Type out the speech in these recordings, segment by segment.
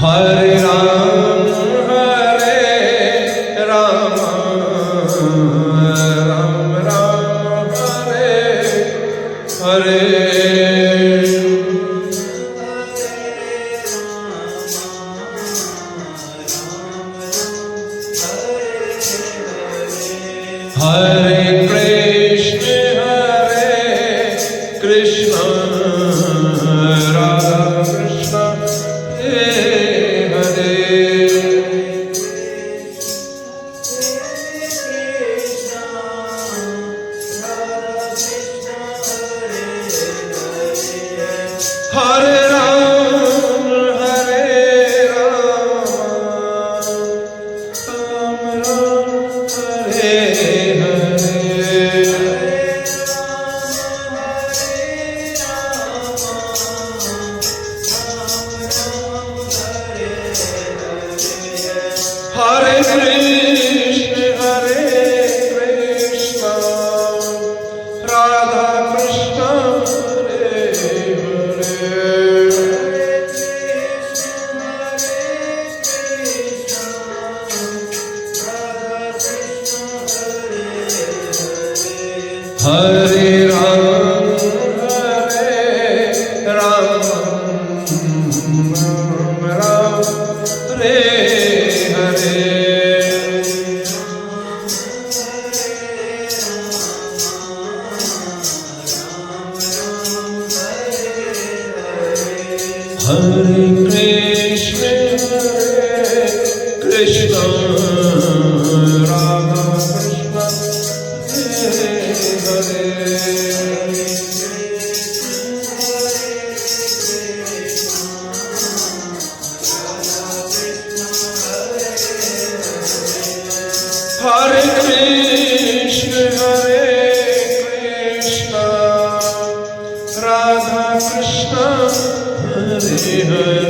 Hare Ram, Ram Ram, Hare Hare. Hare Krishna, Radha Krishna, Hare Hare Ram, Ram Ram, Hare Hare Krishna, Radha Krishna, Hare Hare. Hare Ram, Ram Ram, Hare Hare Krishna, Radha Krishna, Hare Krishna, Radha Krishna, Hare Hare.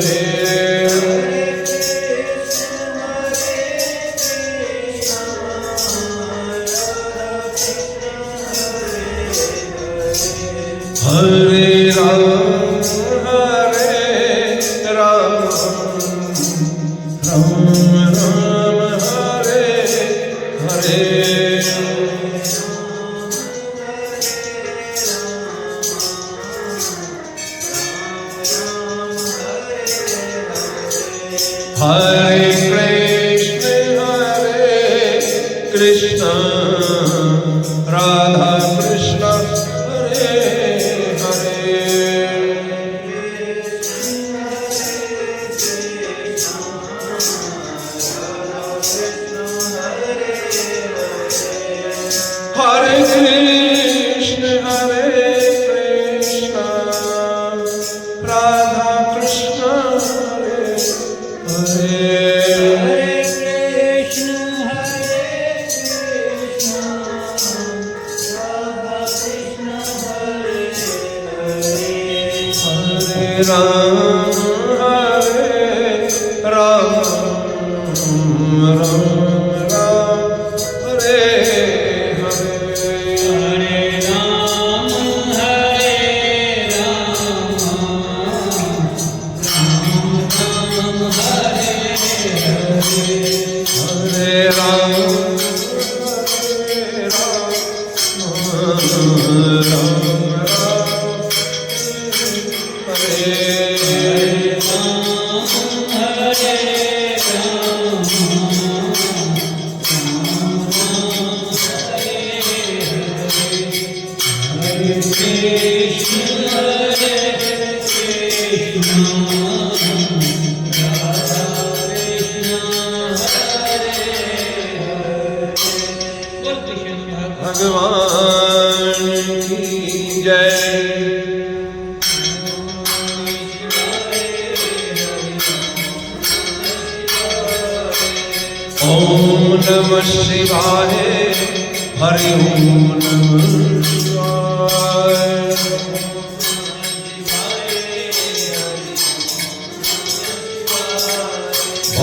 Hare Ram, Ram Ram, Hare Hare. Hare Krishna, Radha Krishna, Hare Hare. Hare Krishna, Radha Krishna, Hare Hare. Ram, Hare Ram, Ram Ram, Hare Hare. Hare Ram, Hare Ram, Ram Ram, Hare Hare. Hare Ram, Ram Ram, भगवान की जय। ओम नमः शिवाय, हरि ओम नमः शिवाय।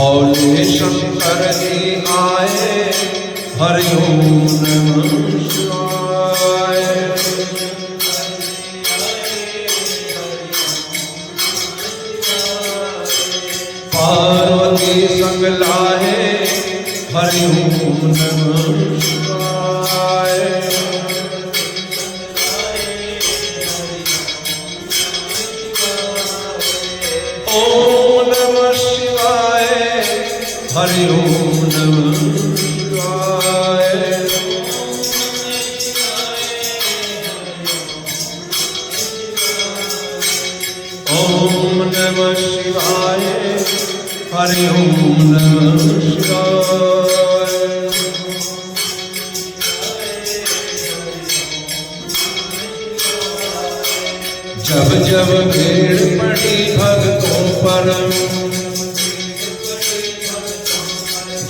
भोले शंकर जी आए, हरि ओम नमः शिवाय। पार्वती संग लाए, हरि ओम नमः शिवाय। ओम नमः शिवाय, हरि ओम नमः शिवाय। ओम नमः शिवाय, हरि ओम नमः शिवाय। जब जब भीड़ पड़ी भक्तों पर,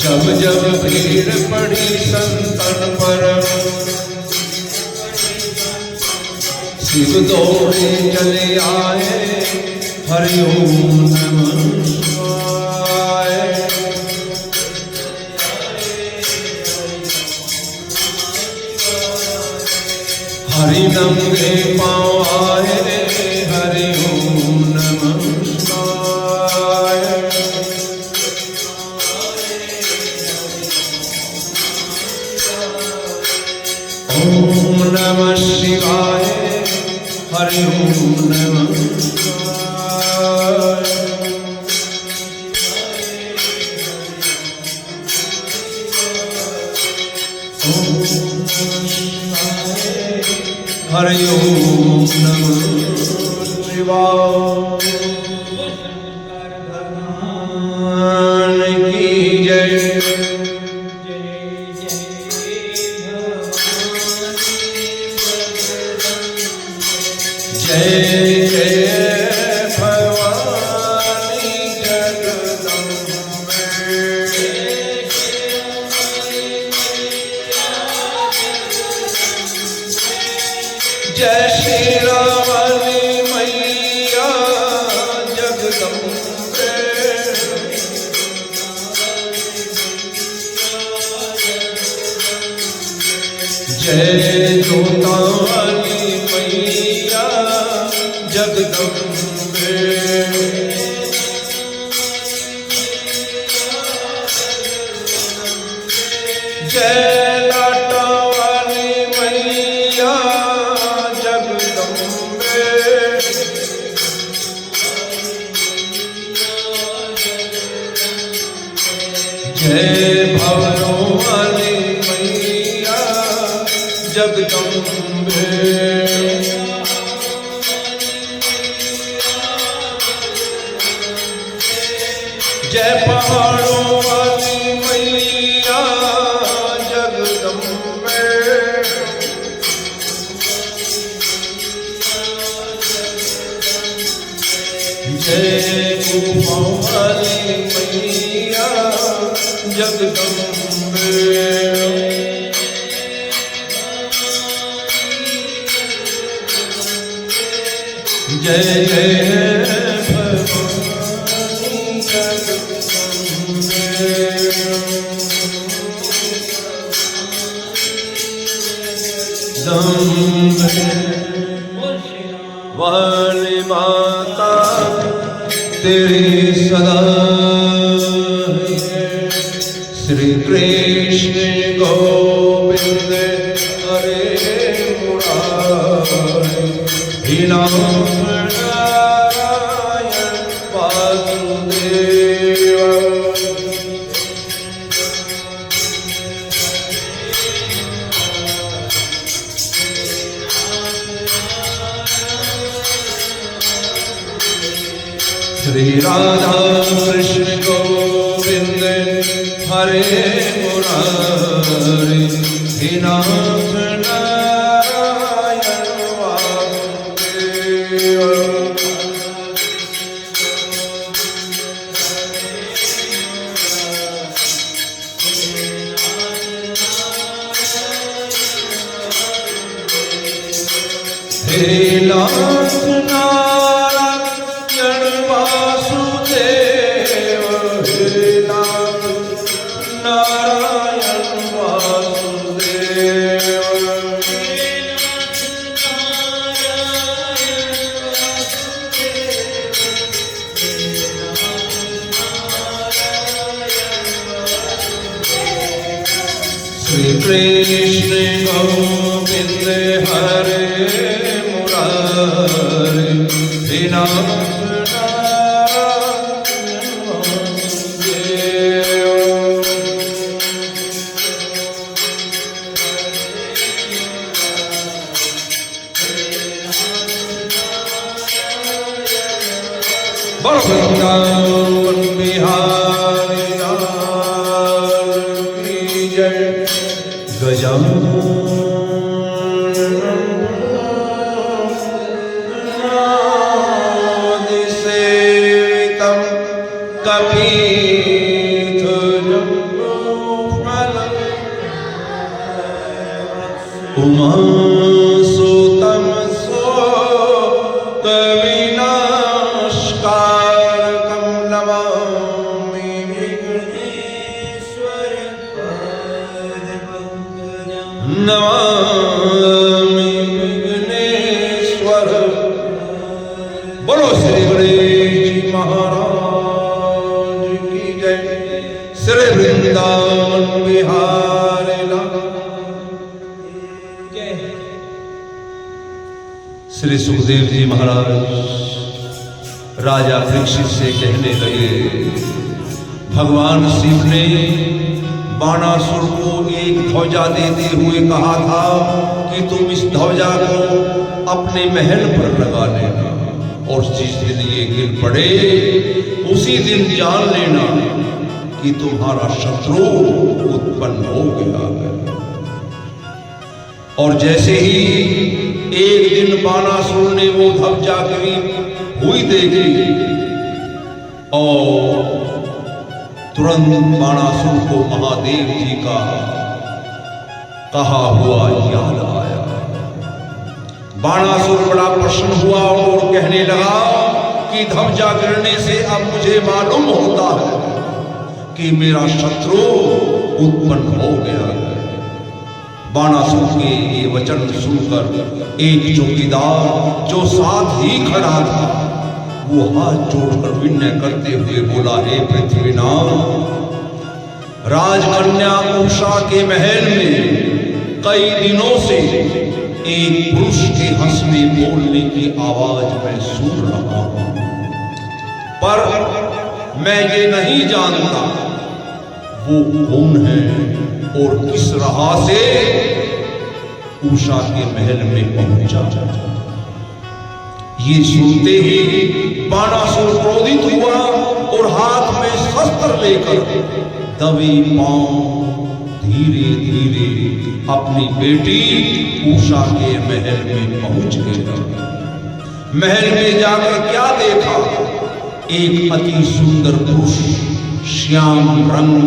जब जब भीड़ पड़ी संतन पर, शिव दौड़े चले आए, हरि ओम नमः शिवाय। हरि नंगे पाँव आए, हरि ओम नमः शिवाय। ओम नमः शिवाय, हरि ओम नमः शिवाय। ओम हरि ओम नमः शिवाय। भगवान की जय। जय जय भवानी जगदम्बे। जय श्री रामनी मैया जगदम्बे। जय जोतावाली मैया जगदम्बे। जय लाटा वाली मैया जगदम्बे। जय भवनों वाली मैया जगदम्बे। जय पहाड़ों वाली मैया जगदम्बे। जय गुफाओं वाली मैया जगदम्बे। जय जय भवानी जगदम्बे। वाली माता तेरी सदा श्री कृष्ण गोविंद हरे मुरारी। हे नाम नारायण वासुदेव। श्री राधा कृष्ण गोविंद हरे मुरारी। हे नाथ नारायण वासुदेव। हे नाथ नारायण वासुदेव। हे श्री कृष्ण गोविंद हरे मुरारी हे नाथ वृंदावन बिहारी लाल की जय। गजानन सेवितं कपीथ जम्बूफलं उमासुतं विनाशकारकं नमामि विघ्नेश्वर पादपङ्कजं नमामि विघ्नेश्वर। बोलो श्री गणेश जी महाराज की जय। श्री वृंदावन बिहारी लाल जय। श्री सुखदेव जी महाराज राजा परीक्षित से कहने लगे, भगवान शिव ने बाणासुर को एक ध्वजा देते हुए कहा था कि तुम इस ध्वजा को अपने महल पर लगा लेना, और जिस दिन ये गिर पड़े उसी दिन जान लेना कि तुम्हारा शत्रु उत्पन्न हो गया है। और जैसे ही एक दिन बाणासुर ने वो ध्वजा करीब हुई देखी और तुरंत बाणासुर को महादेव जी का कहा हुआ याद आया। बाणासुर बड़ा प्रसन्न हुआ और कहने लगा कि ध्वजा गिरने से अब मुझे मालूम होता है कि मेरा शत्रु उत्पन्न हो गया है। बाणासुर के ये वचन सुनकर एक चौकीदार जो साथ ही खड़ा था वो हाथ जोड़कर विनय करते हुए बोला, हे पृथ्वीनाथ, राजकन्या उषा के महल में कई दिनों से एक पुरुष के हंसने बोलने की आवाज मैं सुन रहा हूं, पर मैं ये नहीं जानता वो कौन है और किस राह से उषा के महल में पहुंचा। ये सुनते ही बाणासुर क्रोधित हुआ और हाथ में शस्त्र लेकर दबे पांव धीरे धीरे अपनी बेटी उषा के महल में पहुंच गया। महल में जाकर क्या देखा, एक अति सुंदर पुरुष श्याम रंग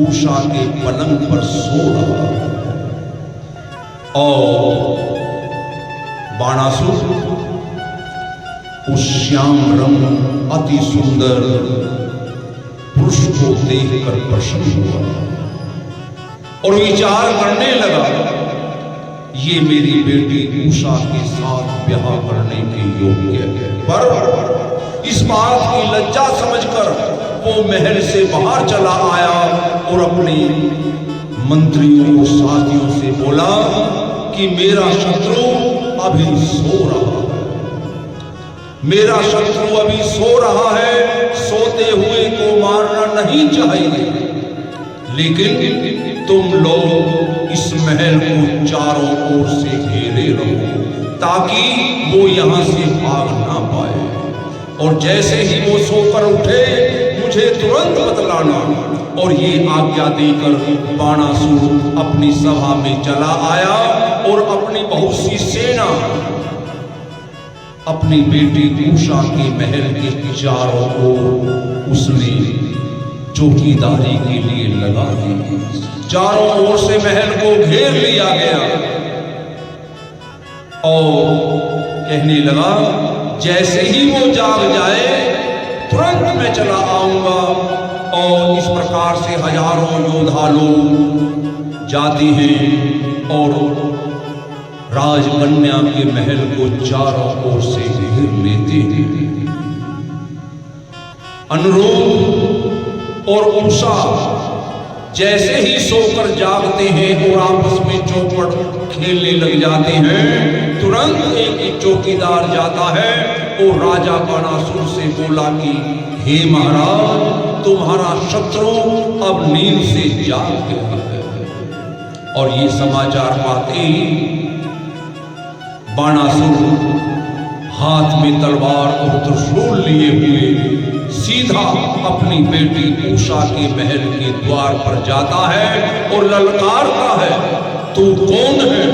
उषा के पलंग पर सो रहा और बाणासुर उस श्याम रंग अति सुंदर पुरुष को देखकर प्रसन्न हुआ और विचार करने लगा, ये मेरी बेटी उषा के साथ ब्याह करने के योग्य है। पर इस बात की लज्जा समझकर वो महल से बाहर चला आया और अपने मंत्रियों और साथियों से बोला कि मेरा शत्रु अभी सो रहा है, मेरा शत्रु अभी सो रहा है, सोते हुए को मारना नहीं चाहिए, लेकिन तुम लोग इस महल को चारों ओर से घेरे रहो ताकि वो यहां से भाग ना पाए, और जैसे ही वो सोकर उठे मुझे तुरंत बतलाना। और ये आज्ञा देकर बाणासुर अपनी सभा में चला आया और अपनी बहुत सी सेना अपनी बेटी उषा के महल के चारों ओर उसने चौकीदारी के लिए लगा दी। चारों ओर से महल को घेर लिया गया और कहने लगा, जैसे ही वो जाग जाए तुरंत मैं चला आऊंगा। और इस प्रकार से हजारों योद्धा लोग जाते हैं और राजकन्या के महल को चारों ओर से घेर लेते हैं। अनुरूप और उषा जैसे ही सोकर जागते हैं और आपस में चौपट खेलने लग जाते हैं, तुरंत एक चौकीदार जाता है और राजा बाणासुर से बोला कि हे महाराज, तुम्हारा शत्रु अब नींद से जाग गया है। और ये समाचार पाते ही बाणासुर हाथ में तलवार और त्रिशूल लिए हुए सीधा अपनी बेटी उषा के महल के द्वार पर जाता है और ललकारता है, तू कौन है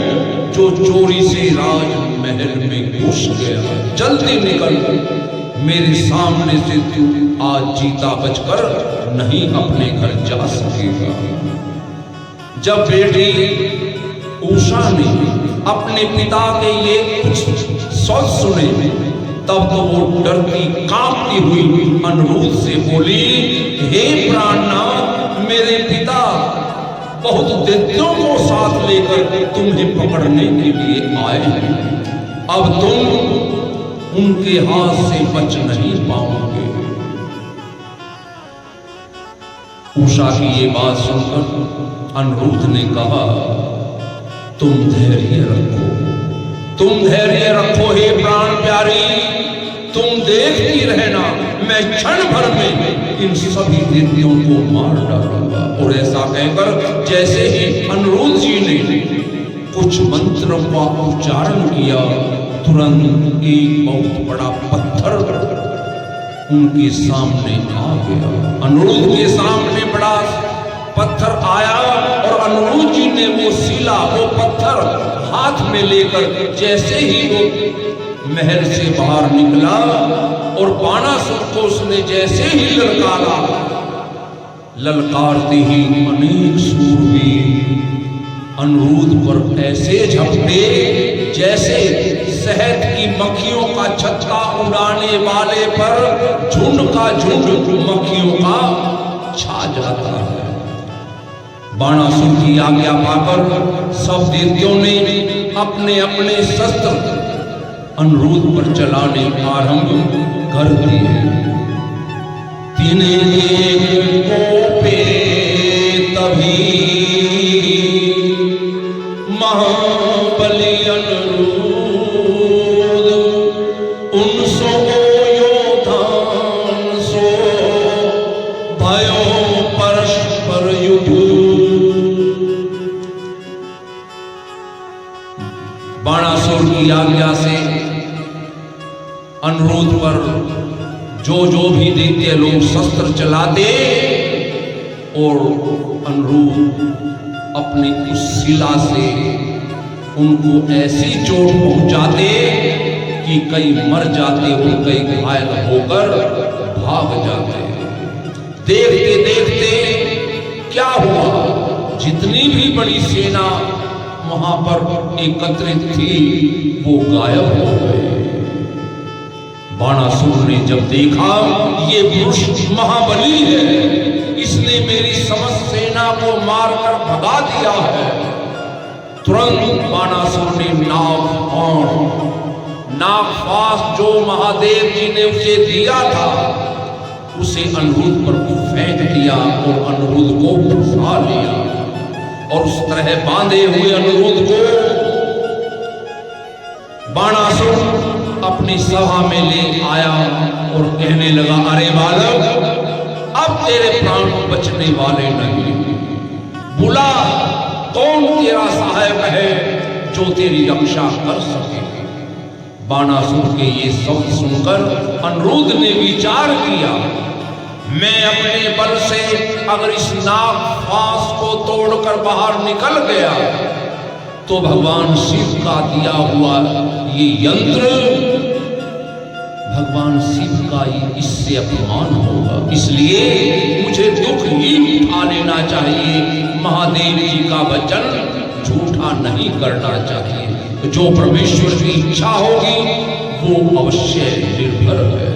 जो चोरी से राजमहल में घुस गया? जल्दी निकल, मेरे सामने से तू आज जीता बचकर नहीं अपने घर जा सकेगा। जब बेटी उषा ने अपने पिता के ये कुछ शब्द सुने, तब तो वो डरती कांपती हुई अनिरुद्ध से बोली, हे प्राणनाथ, मेरे पिता बहुत दैत्यों को साथ लेकर तुम्हें पकड़ने के लिए आए हैं। अब तुम उनके हाथ से बच नहीं पाओगे। उषा की ये बात सुनकर अनिरुद्ध ने कहा, तुम धैर्य रखो, तुम धैर्य रखो हे प्राण प्यारी, तुम देखती रहना, मैं क्षण भर में इन सभी दैत्यों को मार डालूंगा। और ऐसा कहकर जैसे ही अनिरुद्ध जी ने कुछ मंत्रों का उच्चारण किया, तुरंत एक बहुत बड़ा पत्थर उनके सामने आ गया। अनिरुद्ध के सामने बड़ा पत्थर आया और अनिरुद्ध जी ने वो शिला, वो पत्थर हाथ में लेकर जैसे ही वो महल से बाहर निकला और बाणासुर को उसने जैसे ही ललकारा, ललकारते ही अनेक शूरवीर अनिरुद्ध पर ऐसे झपटे जैसे शहद की मक्खियों का छत्ता उड़ाने वाले पर झुंड का झुंड मक्खियों का छा जाता है। बाणासुर की आज्ञा पाकर सब दैत्यों ने अपने अपने शस्त्र अनिरुद्ध पर चलाने आरंभ कर दिए। तिन्हें कोपे तभी महाबली अनिरुद्ध उनसो योधान सो भयो परस्पर युद्ध। बाणासुर की आज्ञा से अनिरुद्ध पर जो भी दैत्य लोग शस्त्र चलाते और अनिरुद्ध अपनी उस शिला से उनको ऐसी चोट पहुंचाते कि कई मर जाते और कई घायल होकर भाग जाते। देखते देखते क्या हुआ, जितनी भी बड़ी सेना वहां पर एकत्रित थी वो गायब हो गए। बाणासुर ने जब देखा ये पुरुष महाबली है, इसने मेरी समस्त सेना को मारकर भगा दिया है, तुरंत बाणासुर ने नागपाश जो महादेव जी ने उसे दिया था उसे अनिरुद्ध पर फेंक दिया और अनिरुद्ध को फंसा लिया। और उस तरह बांधे हुए अनिरुद्ध को बाणासुर अपनी सभा में ले आया और कहने लगा, अरे बालक, अब तेरे प्राण बचने वाले नहीं, बुला कौन तेरा सहायक है जो तेरी रक्षा कर सके। बाणासुर के ये शब्द सुनकर अनिरुद्ध ने विचार किया, मैं अपने बल से अगर इस नागपाश को तोड़कर बाहर निकल गया तो भगवान शिव का दिया हुआ ये यंत्र भगवान शिव का इससे अपमान होगा, इसलिए मुझे दुख ही उठा लेना चाहिए। महादेव जी का वचन झूठा नहीं करना चाहिए। जो परमेश्वर की इच्छा होगी वो अवश्य निर्भर है।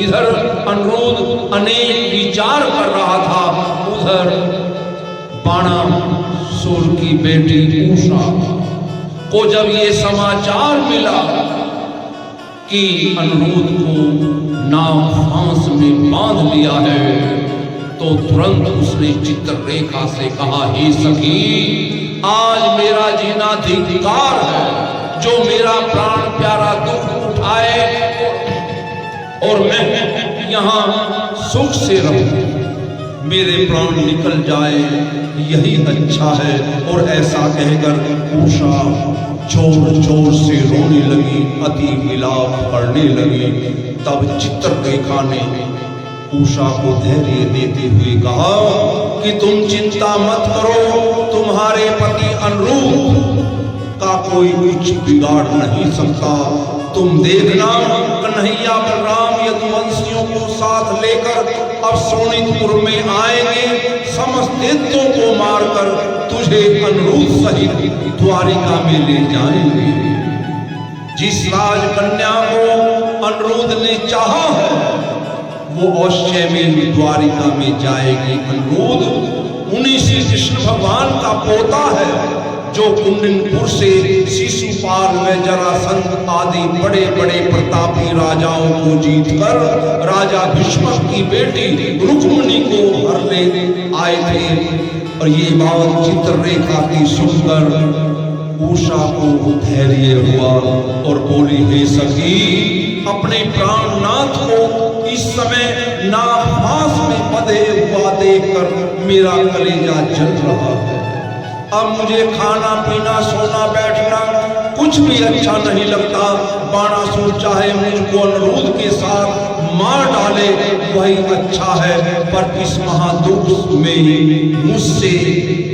इधर अनिरुद्ध अनेक विचार कर रहा था, उधर बाणासुर की बेटी उषा को जब ये समाचार मिला कि अनिरुद्ध को नागपाश में बांध लिया है, तो तुरंत उसने चित्ररेखा से कहा, हे सखी, आज मेरा जीना धिक्कार है, जो मेरा प्राण प्यारा दुख उठाए और मैं यहाँ सुख से रहूं, मेरे प्राण निकल जाए यही अच्छा है। और ऐसा कहकर उषा जोर जोर से रोने लगी, अति विलाप करने लगी। तब चित्ररेखा ने उषा को धैर्य देते हुए कहा कि तुम चिंता मत करो, तुम्हारे पति अनिरुद्ध का कोई कुछ बिगाड़ नहीं सकता। तुम देखना, कन्हैया बलराम यदुवंशियों को साथ लेकर अब शोणितपुर में आएंगे, समस्त दैत्यों को मारकर तुझे अनिरुद्ध सहित द्वारिका में ले जाएंगे। जिस राजकन्या को अनिरुद्ध ने चाहा है वो अवश्य में द्वारिका में जाएगी। अनिरुद्ध उन्हीं श्री कृष्ण भगवान का पोता है, जो कुंडनपुर से शिशुपाल व जरासंध आदि बड़े बड़े प्रतापी राजाओं को जीतकर राजा भीष्म की बेटी रुक्मिणी को हर ले आए थे। और ये बात चित्ररेखा की सुनकर उषा को धैर्य हुआ और बोली, हे सखी, अपने प्राणनाथ को इस समय नागपाश में बंधे हुआ देखकर मेरा कलेजा जल रहा है। अब मुझे खाना पीना सोना बैठना कुछ भी अच्छा नहीं लगता। बाणासुर चाहे मुझको अनिरुद्ध के साथ मार डाले वही अच्छा है, पर इस महादुख में मुझसे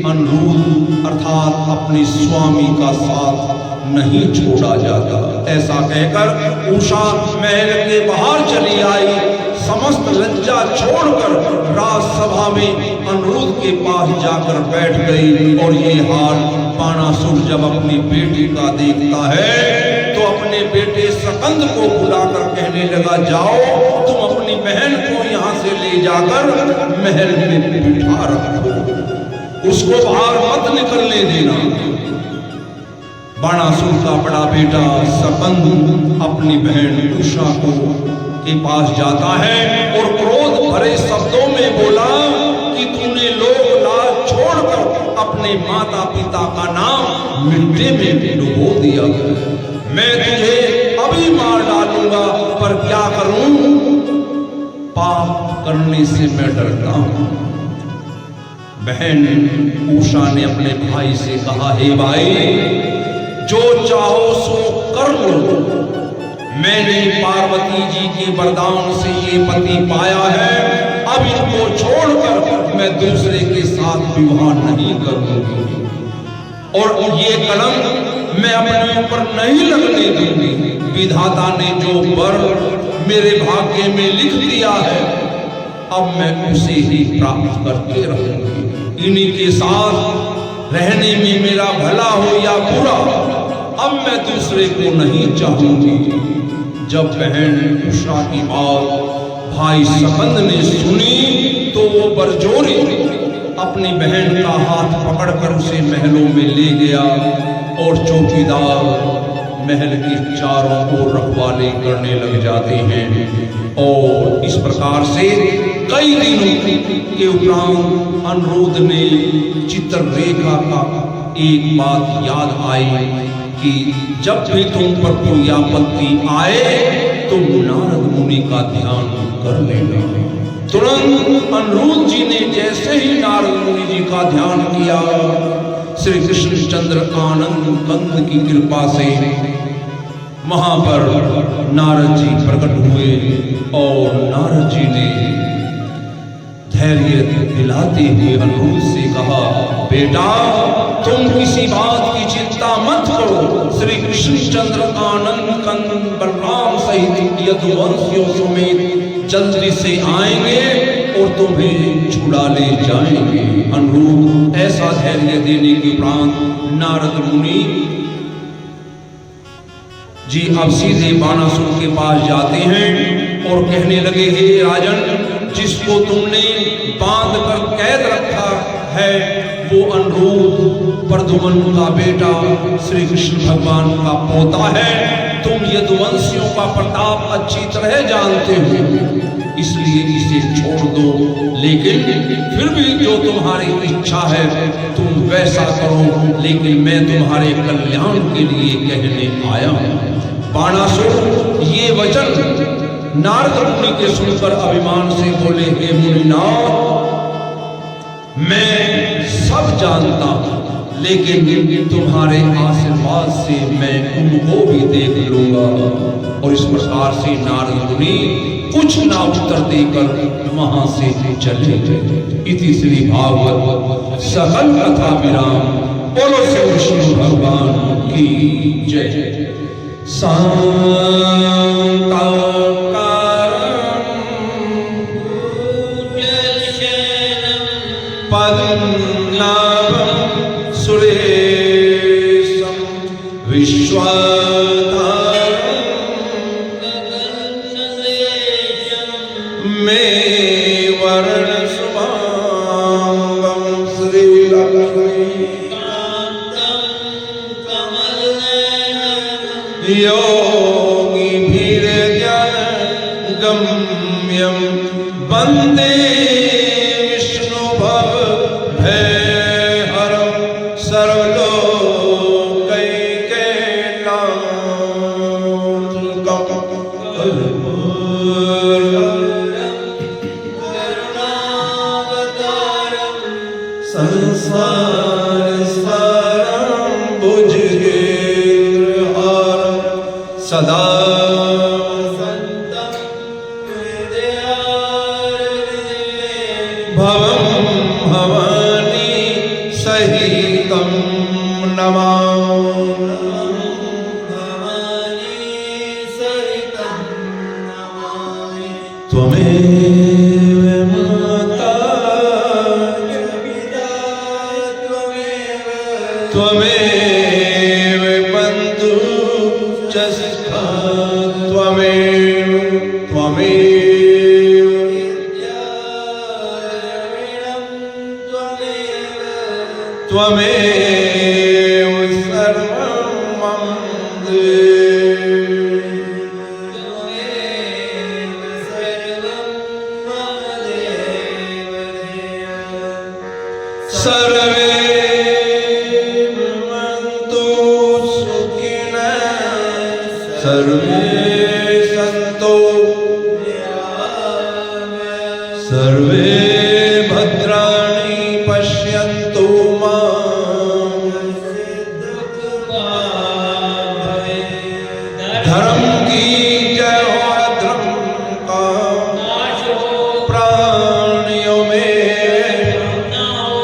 अनिरुद्ध अर्थात अपने स्वामी का साथ नहीं छोड़ा जाता। ऐसा कहकर उषा महल के बाहर चली आई। समस्त लज्जा छोड़कर राजसभा में अनिरुद्ध के पास जाकर बैठ गई। और ये हाल बाणासुर जब अपनी बेटी का देखता है तो अपने बेटे सकंद को बुलाकर कहने लगा, जाओ तुम अपनी बहन को यहाँ से ले जाकर महल में बिठा रखो, उसको बाहर मत निकलने देना। बाणासुर का बड़ा बेटा सकंद अपनी बहन उषा को के पास जाता है और क्रोध भरे शब्दों में बोला कि तूने लोक लाज छोड़कर अपने माता पिता का नाम मिट्टी में डुबो दिया। मैं तुझे अभी मार डालूंगा, पर क्या करूं, पाप करने से मैं डरता हूं। बहन उषा ने अपने भाई से कहा, हे भाई, जो चाहो सो कर लो। मैंने पार्वती जी के वरदान से ये पति पाया है, अब इनको छोड़कर मैं दूसरे के साथ विवाह नहीं करूंगी और ये कलंक मैं अपने ऊपर नहीं लगने दूंगी। विधाता ने जो वर मेरे भाग्य में लिख दिया है, अब मैं उसे ही प्राप्त करके रहूंगी। इन्हीं के साथ रहने में मेरा भला हो या बुरा, अब मैं दूसरे को नहीं चाहूंगी। जब बहन उषा की बात भाई सकंद ने सुनी तो वो बरजोरी अपनी बहन का हाथ पकड़कर उसे महलों में ले गया और चौकीदार महल के चारों ओर रखवाले करने लग जाते हैं। और इस प्रकार से कई दिनों के उपरांत अनिरुद्ध ने चित्ररेखा का एक बात याद आई कि जब भी तुम पर कोई आपत्ति आए तुम नारद मुनि का ध्यान कर लेना। तुरंत अनिरुद्ध जी ने जैसे ही नारद मुनि जी का ध्यान किया, श्री कृष्णचंद्र आनंद कंद की कृपा से वहां पर नारद जी प्रकट हुए और नारद जी ने धैर्य दिलाते हुए अनिरुद्ध से कहा, बेटा तुम किसी बात की चिंता मत करो, श्री कृष्णचंद्र आनंद कंद बलराम सहित यदुवंशियों समेत जल्दी से आएंगे और तुम्हें छुड़ा ले जाएंगे। अनिरुद्ध ऐसा धैर्य देने के उपरांत नारद मुनि जी अब सीधे बाणासुर के पास जाते हैं और कहने लगे, हे राजन, जिसको तुमने बांध कर कैद रखा है वो अनुरूप प्रद्युम्न का बेटा श्री कृष्ण भगवान का पोता है। तुम यदुवंशियों का प्रताप अच्छी तरह जानते हो, इसलिए इसे छोड़ दो। लेकिन फिर भी जो तुम्हारी इच्छा है तुम वैसा करो, लेकिन मैं तुम्हारे कल्याण के लिए कहने आया हूँ। बाणासुर ये वचन नारद मुनि के सुनकर अभिमान से बोले, हे मुनिनाथ, मैं सब जानता हूँ, लेकिन तुम्हारे आशीर्वाद से मैं उनको भी देख लूंगा। और इस प्रकार से नारद मुनि कुछ ना उत्तर देकर वहां से चले गए। इति श्री भागवत सकल कथा विराम। बोलो श्री विष्णु भगवान की जय। पद्मनाभं सुरेशं विश्वाधारं मे वर्णशुभांगं श्रीलक्ष्मीकान्तं कमलनयनं योगिभिर्ध्यानगम्यं वन्दे सदा भवं भवानी सहितं नमामि। त्वमेव माता त्वमेव बन्धु च सखा त्वमेव त्वमेव सर्वं मम देव। सर्वे भवन्तु सुखिनः, सर्वे सन्तु, सर्वे भद्राणि पश्यन्तु मा धर्म की जय हो, धर्म का प्राणियों में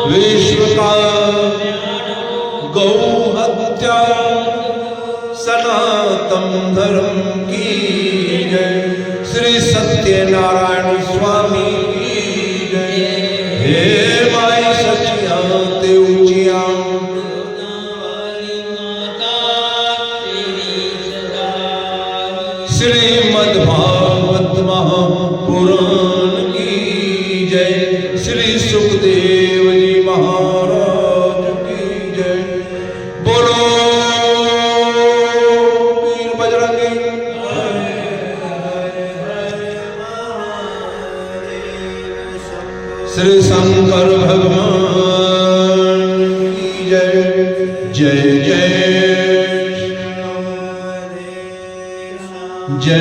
विश्व का गौ हत्या सनातन धर्म की जय। श्री सत्यनारायण स्वामी की जय। हे माई सचिया ते ऊंचिया श्रीमद् भागवत महापुराण की जय। श्री सुखदेव जी महाराज की जय। बोलो वीर बजरंगी। श्री शंकर भगवान की जय। जय जय जय जय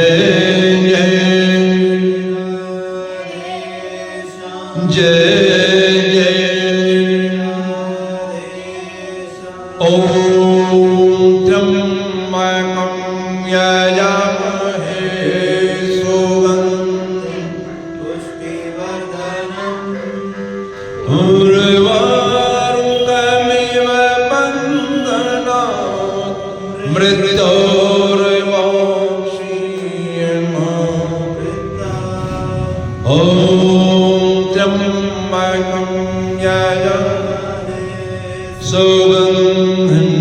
जय जय। ओम त्र्यंबकं यजामहे सुगन्धिं पुष्टिवर्धनम् उर्वारुकमिव बन्धनात् मृत्योर्मोक्षयेमामृतात्। ओम त्र्यंबकं यजामहे सुगन्धिं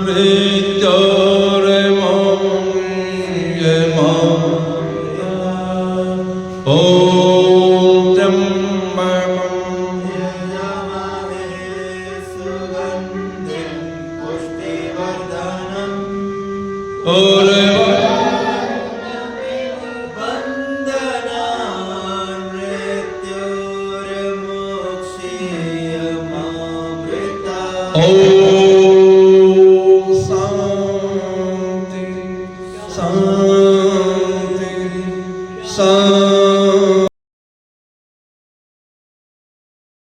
मृत्योर्मोक्षयेमामृतात्। बोले ओम शांति शांति शांति।